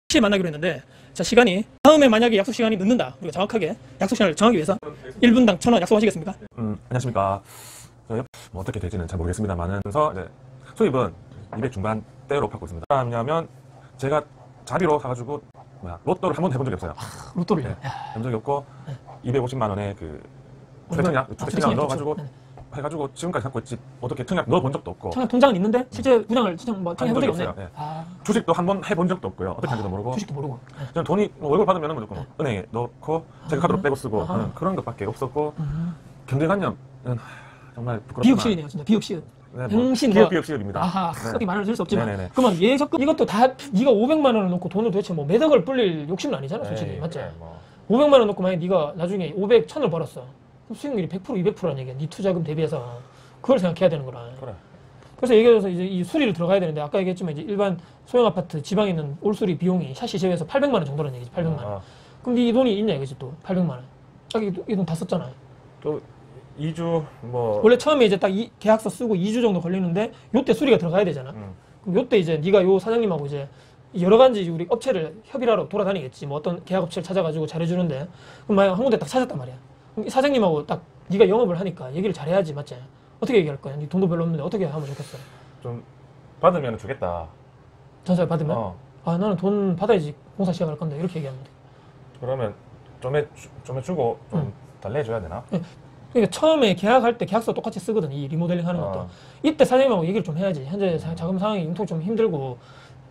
10시에 만나기로 했는데 자 시간이 다음에 만약에 약속 시간이 늦는다 우리가 정확하게 약속 시간을 정하기 위해서 1분당 1,000원 약속하시겠습니까? 안녕하십니까. 뭐 어떻게 될지는 잘 모르겠습니다만은 그래서 이제 수입은 200 중반대로 받고 있습니다. 왜냐하면 제가 자비로 가가지고 로또를 한 번도 해본 적이 없어요. 로또를요? 네, 해본 적이 없고 250만 원에 그 주택청약 넣어가지고 해가지고 지금까지 갖고 있지 어떻게 청약 넣어본 적도 없고 청약 통장은 있는데 실제 분양을 뭐 청약해본 적이 없네요. 네. 주식도 한 번 해본 적도 없고요. 어떻게 하는지도 모르고 주식도 모르고 저는 돈이 월급 받으면 무조건 은행에 넣고 제가 카드로 빼고 쓰고 하는 그런 것밖에 없었고 경제관념은 정말 부끄럽다. 비읍시이네요 진짜 비읍시읍. 네, 행신 비읍시읍입니다. 아하 크게 말을 들 수 없지만 네네네. 그러면 예적금 이것도 다 네가 500만 원을 놓고 돈을 도대체 뭐 몇 억을 불릴 욕심은 아니잖아 솔직히 에이, 맞지? 그래, 뭐. 500만 원 놓고 만약에 네가 나중에 500, 1000을 벌었어 그럼 수익률이 100% 200%라는 얘기야 네 투자금 대비해서 그걸 생각해야 되는 거라. 그래. 그래서 얘기해서 이제 이 수리를 들어가야 되는데 아까 얘기했지만 이제 일반 소형 아파트 지방에 있는 올수리 비용이 샤시 제외해서 800만 원 정도라는 얘기지 800만 원. 그럼 네 돈이 있냐 이거지 또 800만 원. 딱 이 돈 다 썼잖아. 또 2주 뭐 원래 처음에 이제 딱 이 계약서 쓰고 2주 정도 걸리는데 요때 수리가 들어가야 되잖아. 그럼 요때 이제 네가 요 사장님하고 이제 여러 가지 우리 업체를 협의를 하러 돌아다니겠지. 뭐 어떤 계약 업체를 찾아가지고 잘해주는데 그럼 만약 한 군데 딱 찾았단 말이야. 그럼 이 사장님하고 딱 네가 영업을 하니까 얘기를 잘해야지 맞지? 어떻게 얘기할 거야? 네 돈도 별로 없는데 어떻게 하면 좋겠어? 좀 받으면 주겠다. 전세 받으면? 아 나는 돈 받아야지 공사 시작할 건데 이렇게 얘기하면 돼. 그러면 좀에 주고 좀 달래줘야 되나? 네. 그러니까 처음에 계약할 때 계약서 똑같이 쓰거든 이 리모델링 하는 것도. 이때 사장님하고 얘기를 좀 해야지. 현재 자금 상황이 융통 좀 힘들고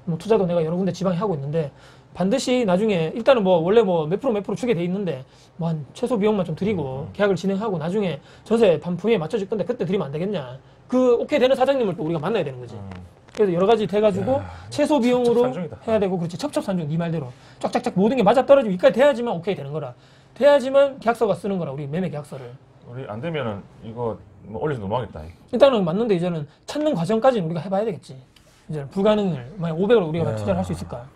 뭐 투자도 내가 여러 군데 지방에 하고 있는데 반드시 나중에 일단은 뭐 원래 뭐 몇 프로 주게 돼 있는데 뭐 한 최소 비용만 좀 드리고 계약을 진행하고 나중에 전세 반품에 맞춰줄 건데 그때 드리면 안 되겠냐. 그 오케이 되는 사장님을 또 우리가 만나야 되는 거지. 그래서 여러 가지 돼가지고 최소 비용으로 해야 되고 그렇지 첩첩산중 네 말대로 쫙쫙쫙 모든 게 맞아떨어지고 이까지 돼야지만 오케이 되는 거라. 돼야지만 계약서가 쓰는 거라 우리 매매 계약서를. 우리 안 되면은 이거 뭐 올려서 넘어가겠다. 일단은 맞는데 이제는 찾는 과정까지는 우리가 해봐야 되겠지. 이제는 불가능을 만약 500을 우리가 투자를 할 수 있을까?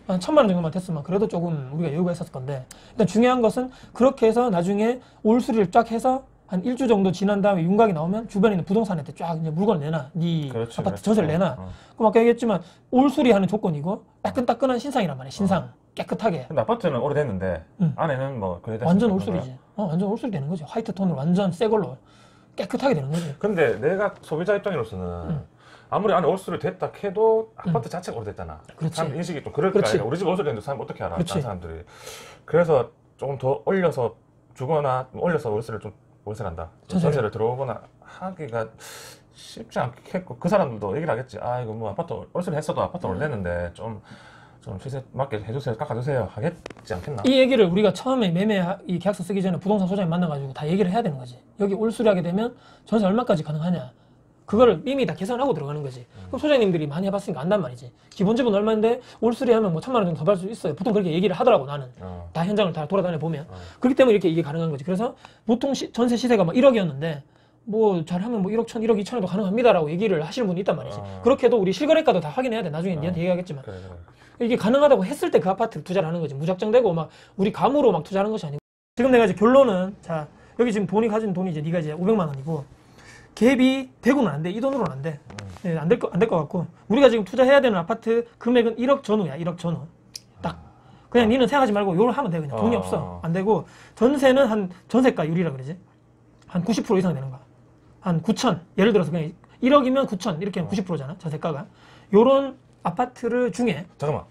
한 1,000만 원 정도만 됐으면 그래도 조금 우리가 여유가 있었을 건데 일단 중요한 것은 그렇게 해서 나중에 올 수리를 쫙 해서 한 1주 정도 지난 다음에 윤곽이 나오면 주변에 있는 부동산한테 쫙 이제 물건을 내놔. 네 그렇지, 아파트 그렇지. 전세를 내놔. 그럼 아까 얘기했지만 올 수리하는 조건이고 따끈따끈한 신상이란 말이야. 신상. 깨끗하게. 근데 아파트는 오래됐는데 안에는 뭐 그래 완전 올수리지. 완전 올수리 되는 거지. 화이트 톤으로 완전 새 걸로 깨끗하게 되는 거지. 근데 내가 소비자 입장으로서는 아무리 안에 올수리 됐다 해도 아파트 자체가 오래됐잖아. 그렇지. 사람 인식이 좀 그럴 거야. 우리 집 올수리 됐는데 사람 어떻게 알아? 그렇지. 다른 사람들이. 그래서 조금 더 올려서 주거나 올려서 월세를 좀 월세란다. 전세를 들어오거나 하기가 쉽지 않겠고 그 사람들도 얘기를 하겠지. 아 이거 뭐 아파트 월세를 했어도 아파트 오래됐는데 좀 시세 맞게 해주세요, 깎아주세요 하겠지 않겠나? 이 얘기를 우리가 처음에 매매 이 계약서 쓰기 전에 부동산 소장님 만나가지고 다 얘기를 해야 되는 거지. 여기 올수리하게 되면 전세 얼마까지 가능하냐. 그거를 이미 다 계산하고 들어가는 거지. 그럼 소장님들이 많이 해봤으니까 안단 말이지. 기본집은 얼마인데 올수리하면 뭐 1,000만 원 정도 더 받을 수 있어요. 보통 그렇게 얘기를 하더라고 나는. 다 현장을 다 돌아다녀 보면. 그렇기 때문에 이렇게 이게 가능한 거지. 그래서 보통 전세 시세가 막 1억이었는데 뭐 잘하면 뭐 1억 1,000, 1억 2천에도 가능합니다라고 얘기를 하시는 분이 있단 말이지. 그렇게 해도 우리 실거래가도 다 확인해야 돼. 나중에 니한테 얘기하겠지만. 그래. 이게 가능하다고 했을 때 그 아파트를 투자를 하는 거지. 무작정 되고 막 우리 감으로 막 투자하는 것이 아니고. 지금 내가 이제 결론은 자 여기 지금 돈이 가진 돈이 이제 네가 이제 500만 원이고 갭이 100은 안 돼. 이 돈으로는 안 돼. 네, 안 될 것 같고 우리가 지금 투자해야 되는 아파트 금액은 1억 전후야. 1억 전후. 딱. 그냥 니는 생각하지 말고 요걸 하면 돼. 그냥 돈이 없어. 안 되고 전세는 한 전세가율이라 그러지. 한 90% 이상 되는 거야. 한 9천. 예를 들어서 그냥 1억이면 9천 이렇게 하면 90%잖아. 전세가가. 요런 아파트를 중에 잠깐만.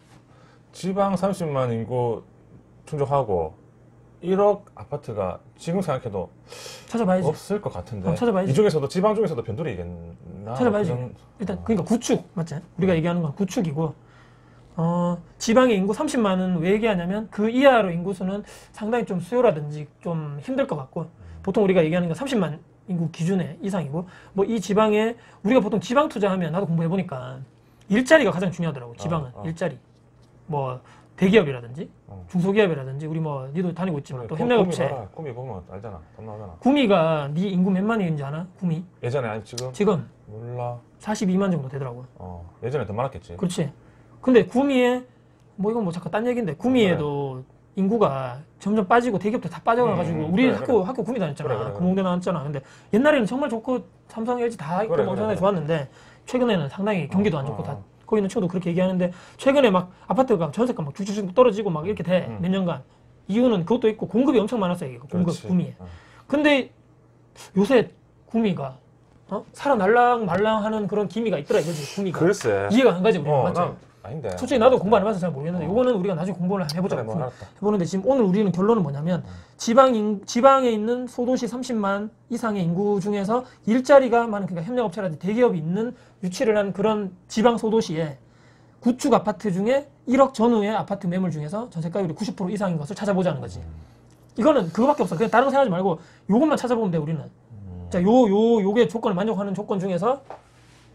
지방 30만 인구 충족하고 1억 아파트가 지금 생각해도 찾아봐야지. 없을 것 같은데. 찾아봐야지. 이 중에서도 지방 중에서도 변두리겠나? 찾아봐야지. 일단 그러니까 구축 맞지? 우리가 얘기하는 건 구축이고 지방의 인구 30만 은 왜 얘기하냐면 그 이하로 인구수는 상당히 좀 수요라든지 좀 힘들 것 같고 보통 우리가 얘기하는 건 30만 인구 기준의 이상이고 뭐 이 지방에 우리가 보통 지방 투자하면 나도 공부해 보니까 일자리가 가장 중요하더라고. 지방은 일자리. 뭐 대기업이라든지 중소기업이라든지 우리 뭐 니도 다니고 있지만 그래, 또 협력업체. 구미 보면 알잖아. 돈 나오잖아. 구미가 네 인구 몇 만인지 아나? 구미? 예전에 아니 지금? 지금 몰라. 42만 정도 되더라고. 예전에 더 많았겠지. 그렇지. 근데 구미에 뭐 이건 뭐 잠깐 딴 얘기인데 구미에도 인구가 점점 빠지고 대기업도 다 빠져가지고 우리 학교 구미 다녔잖아. 금홍대 나왔잖아. 근데 옛날에는 정말 좋고 삼성, LG 다 있고 엄청나게 좋았는데 최근에는 상당히 경기도 안 좋고 다 거기 있는 친구도 그렇게 얘기하는데 최근에 막 아파트가 전세가 막 쭉쭉쭉 떨어지고 막 이렇게 돼. 몇 년간. 이유는 그것도 있고 공급이 엄청 많았어요. 이거. 공급, 그렇지. 구미. 근데 요새 구미가 살아날랑 말랑하는 그런 기미가 있더라 이거지. 구미가. 글쎄. 이해가 안 가지 우리가. 맞죠? 아닌데. 솔직히 나도 공부 안 해봐서 잘 모르겠는데 이거는 우리가 나중에 공부를 한번 해보자. 그래, 뭐 알았다. 해보는데 지금 오늘 우리는 결론은 뭐냐면 지방에 있는 소도시 30만 이상의 인구 중에서 일자리가 많은 그러니까 협력업체라든지 대기업이 있는 유치를 한 그런 지방 소도시에 구축 아파트 중에 1억 전후의 아파트 매물 중에서 전세가율이 90% 이상인 것을 찾아보자는 거지. 이거는 그거밖에 없어. 그냥 다른 거 생각하지 말고 요것만 찾아보면 돼 우리는. 자, 요게 조건을 만족하는 조건 중에서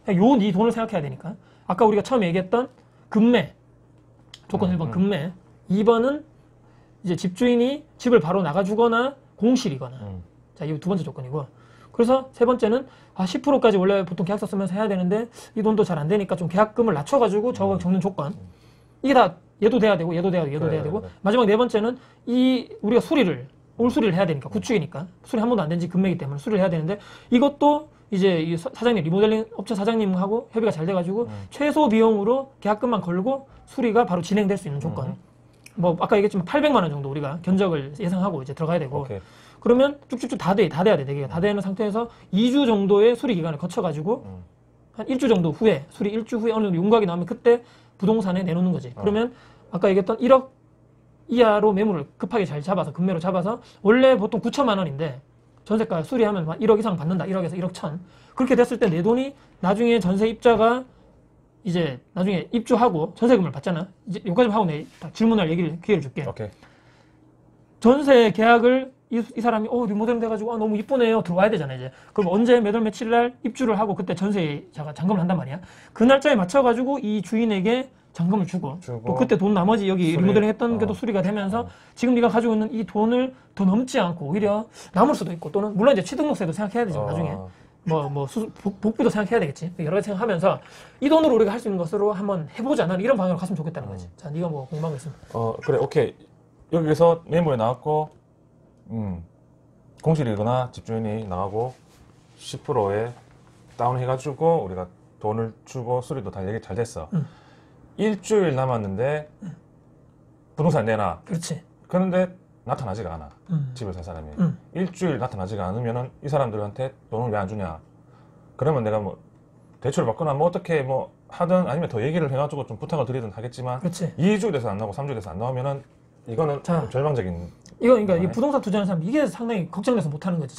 그냥 네 돈을 생각해야 되니까. 아까 우리가 처음에 얘기했던 금매 조건 1번 금매, 2번은 이제 집주인이 집을 바로 나가주거나 공실이거나. 자, 이 두 번째 조건이고. 그래서 세 번째는 10%까지 원래 보통 계약서 쓰면서 해야 되는데 이 돈도 잘 안 되니까 좀 계약금을 낮춰가지고 적는 조건. 이게 다 얘도 돼야 되고 얘도 돼야 되고 얘도 돼야 되고. 마지막 네 번째는 우리가 올 수리를 해야 되니까 구축이니까 수리 한 번도 안 된 지 금매이기 때문에 수리를 해야 되는데 이것도 이제 이 사장님 리모델링 업체 사장님하고 협의가 잘 돼가지고 최소 비용으로 계약금만 걸고 수리가 바로 진행될 수 있는 조건. 뭐 아까 얘기했지만 800만 원 정도 우리가 견적을 예상하고 이제 들어가야 되고. 오케이. 그러면 쭉쭉쭉 다 돼야 돼. 대개가 다 되는 상태에서 2주 정도의 수리 기간을 거쳐가지고 한 1주 정도 후에 수리 1주 후에 어느 정도 윤곽이 나오면 그때 부동산에 내놓는 거지. 그러면 아까 얘기했던 1억 이하로 매물을 급하게 잘 잡아서 금매로 잡아서 원래 보통 9천만 원인데 전세가 수리하면 1억 이상 받는다. 1억에서 1억 천. 그렇게 됐을 때 내 돈이 나중에 전세 입자가 이제 나중에 입주하고 전세금을 받잖아. 이제 여기까지 하고 내 질문할 기회를 줄게. 오케이. 전세 계약을 이 사람이 리모델링 돼가지고 너무 이쁘네요 들어와야 되잖아 이제. 그럼 언제 몇 월 며칠 날 입주를 하고 그때 전세자가 잔금을 한단 말이야. 그 날짜에 맞춰가지고 이 주인에게 잔금을 주고 또 그때 돈 나머지 여기 리모델링 했던 게도 수리가 되면서 지금 네가 가지고 있는 이 돈을 더 넘지 않고 오히려 남을 수도 있고 또는 물론 이제 취등록세도 생각해야 되지만 나중에 복비도 생각해야 되겠지. 여러 가지 생각하면서 이 돈으로 우리가 할 수 있는 것으로 한번 해보자. 나는 이런 방향으로 갔으면 좋겠다는 거지. 자, 네가 뭐 궁금한 거 있으면. 그래, 오케이. 여기서 매물에 나왔고, 공실이거나 집주인이 나가고 10%에 다운해가지고 우리가 돈을 주고 수리도 다 얘기 잘 됐어. 일주일 남았는데 부동산 내놔. 그렇지. 그런데 나타나지가 않아. 집을 살 사람이. 일주일 나타나지가 않으면은 이 사람들한테 돈을 왜 안 주냐. 그러면 내가 뭐 대출을 받거나 뭐 어떻게 뭐 하든 아니면 더 얘기를 해가지고 좀 부탁을 드리든 하겠지만 그렇지. 2주 돼서 안 나오고 3주 돼서 안 나오면은 이거는 자, 절망적인. 그러니까 이 부동산 투자하는 사람 이게 상당히 걱정돼서 못하는 거지.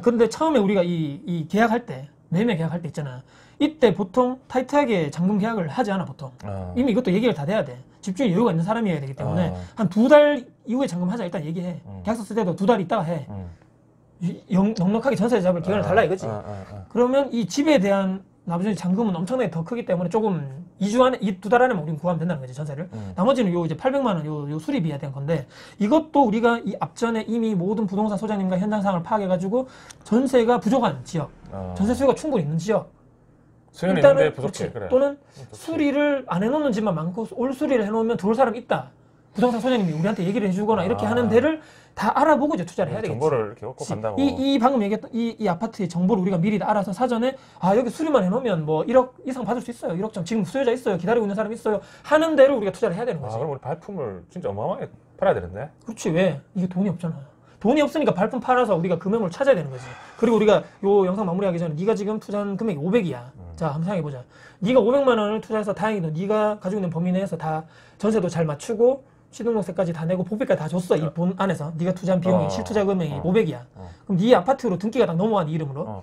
근데 처음에 우리가 이 계약할 때 매매 계약할 때 있잖아. 이때 보통 타이트하게 잔금 계약을 하지 않아 보통. 이미 이것도 얘기가 다 돼야 돼. 집주인 여유가 있는 사람이어야 되기 때문에 한 2달 이후에 잔금하자 일단 얘기해. 계약서 쓸 때도 2달 있다가 해. 넉넉하게 전세 잡을 기간을 달라 이거지. 그러면 이 집에 대한 나머지 잔금은 엄청나게 더 크기 때문에 조금 2주 안에, 2달 안에만 우리는 구하면 된다는 거지, 전세를. 나머지는 이제 800만 원 요 수리비에 대한 건데, 이것도 우리가 이 앞전에 이미 모든 부동산 소장님과 현장 상황을 파악해가지고 전세가 부족한 지역, 전세 수요가 충분히 있는 지역, 수요는 있는데 부족해. 그래. 또는 수리를 안 해놓는 집만 많고 올 수리를 해놓으면 들어올 사람이 있다. 부동산 소장님이 우리한테 얘기를 해주거나 이렇게 하는 데를 다 알아보고 이제 투자를 해야 되겠지. 정보를 이렇게 얻고 간다고. 이 방금 얘기했던 이 아파트의 정보를 우리가 미리 다 알아서 사전에 여기 수리만 해놓으면 뭐 1억 이상 받을 수 있어요. 1억 정 지금 수요자 있어요. 기다리고 있는 사람 있어요. 하는 대로 우리가 투자를 해야 되는 거지. 그럼 우리 발품을 진짜 어마어마하게 팔아야 되는데. 그렇지. 왜? 이게 돈이 없잖아. 돈이 없으니까 발품 팔아서 우리가 그 매물을 찾아야 되는 거지. 그리고 우리가 요 영상 마무리하기 전에 네가 지금 투자한 금액이 500이야. 자, 한번 생각해보자. 네가 500만 원을 투자해서 다행히도 네가 가지고 있는 범위 내에서 다 전세도 잘 맞추고 취등록세까지 다 내고 복비까지 다 줬어. 이 돈 안에서 네가 투자한 비용이 실투자 금액이 500이야. 그럼 네 아파트로 등기가 딱 넘어가 네 이름으로.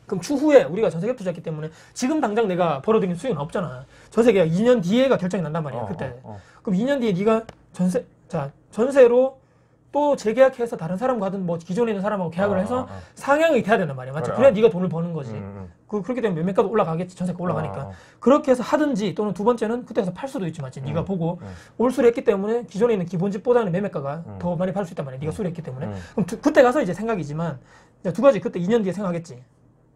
그럼 추후에 우리가 전세계약 투자했기 때문에 지금 당장 내가 벌어들인 수익은 없잖아. 전세계약 2년 뒤에가 결정이 난단 말이야. 그때. 그럼 2년 뒤에 네가 전세로 또 재계약해서 다른 사람과 하든 뭐 기존에 있는 사람하고 계약을 해서 상향이 돼야 된단 말이야. 맞죠? 그래야 네가 돈을 버는 거지. 그렇게 되면 매매가도 올라가겠지. 전세가 올라가니까. 그렇게 해서 하든지 또는 두 번째는 그때 가서 팔 수도 있지. 맞지? 네가 보고 올 수리했기 때문에 기존에 있는 기본집보다는 매매가가 더 많이 팔 수 있단 말이야. 네가 수리했기 때문에. 그럼 그때 가서 이제 생각이지만 두 가지 그때 2년 뒤에 생각하겠지.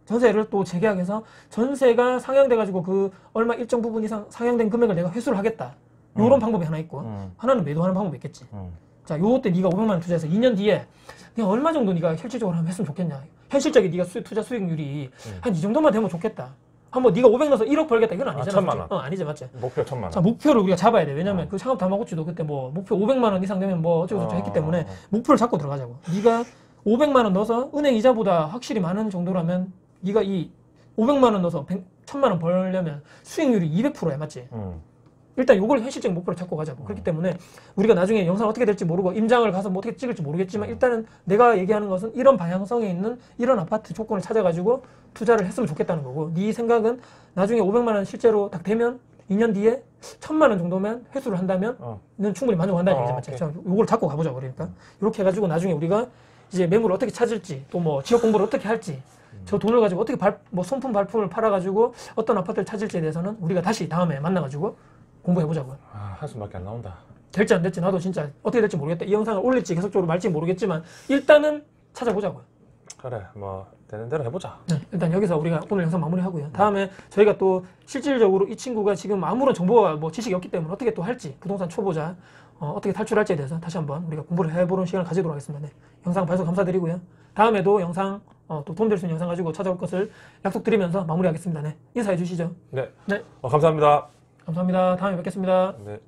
전세를 또 재계약해서 전세가 상향돼가지고 그 얼마 일정 부분 이상 상향된 금액을 내가 회수를 하겠다. 요런 방법이 하나 있고 하나는 매도하는 방법이 있겠지. 자, 요때 네가 500만 원 투자해서 2년 뒤에 그냥 얼마 정도 네가 실질적으로 하면 했으면 좋겠냐. 현실적인 네가 투자 수익률이 한 이 정도만 되면 좋겠다. 한번 네가 500 넣어서 1억 벌겠다 이건 아니잖아. 1,000만 원. 아니지 맞지? 목표 1,000만 자 원. 목표를 우리가 잡아야 돼. 왜냐면 그 창업 다마고치도 그때 뭐 목표 500만 원 이상 되면 뭐 어쩌고 저쩌고 했기 때문에 목표를 잡고 들어가자고. 네가 500만 원 넣어서 은행 이자보다 확실히 많은 정도라면 네가 이 500만 원 넣어서 1,000만 원 벌려면 수익률이 200%야 맞지? 일단 요걸 현실적인 목표로 잡고 가자고. 그렇기 때문에 우리가 나중에 영상 어떻게 될지 모르고 임장을 가서 뭐 어떻게 찍을지 모르겠지만 일단은 내가 얘기하는 것은 이런 방향성에 있는 이런 아파트 조건을 찾아가지고 투자를 했으면 좋겠다는 거고, 네 생각은 나중에 500만 원 실제로 딱 되면 2년 뒤에 1,000만 원 정도면 회수를 한다면 는 충분히 만족한다는 얘기죠. 맞죠? 자, 요걸 잡고 가보자. 그러니까 이렇게 해가지고 나중에 우리가 이제 매물을 어떻게 찾을지 또 뭐 지역 공부를 어떻게 할지 저 돈을 가지고 어떻게 뭐 손품 발품을 팔아가지고 어떤 아파트를 찾을지에 대해서는 우리가 다시 다음에 만나가지고 공부해보자고요. 한숨밖에 안 나온다. 될지 안 될지 나도 진짜 어떻게 될지 모르겠다. 이 영상을 올릴지 계속적으로 말지 모르겠지만 일단은 찾아보자고요. 그래, 뭐 되는 대로 해보자. 네, 일단 여기서 우리가 오늘 영상 마무리하고요. 다음에 저희가 또 실질적으로 이 친구가 지금 아무런 정보가 뭐 지식이 없기 때문에 어떻게 또 할지, 부동산 초보자 어떻게 탈출할지에 대해서 다시 한번 우리가 공부를 해보는 시간을 가지도록 하겠습니다. 네, 영상 봐주셔서 감사드리고요. 다음에도 영상 또 도움될 수 있는 영상 가지고 찾아올 것을 약속드리면서 마무리하겠습니다. 네, 인사해 주시죠. 네, 네, 감사합니다. 감사합니다. 다음에 뵙겠습니다. 네.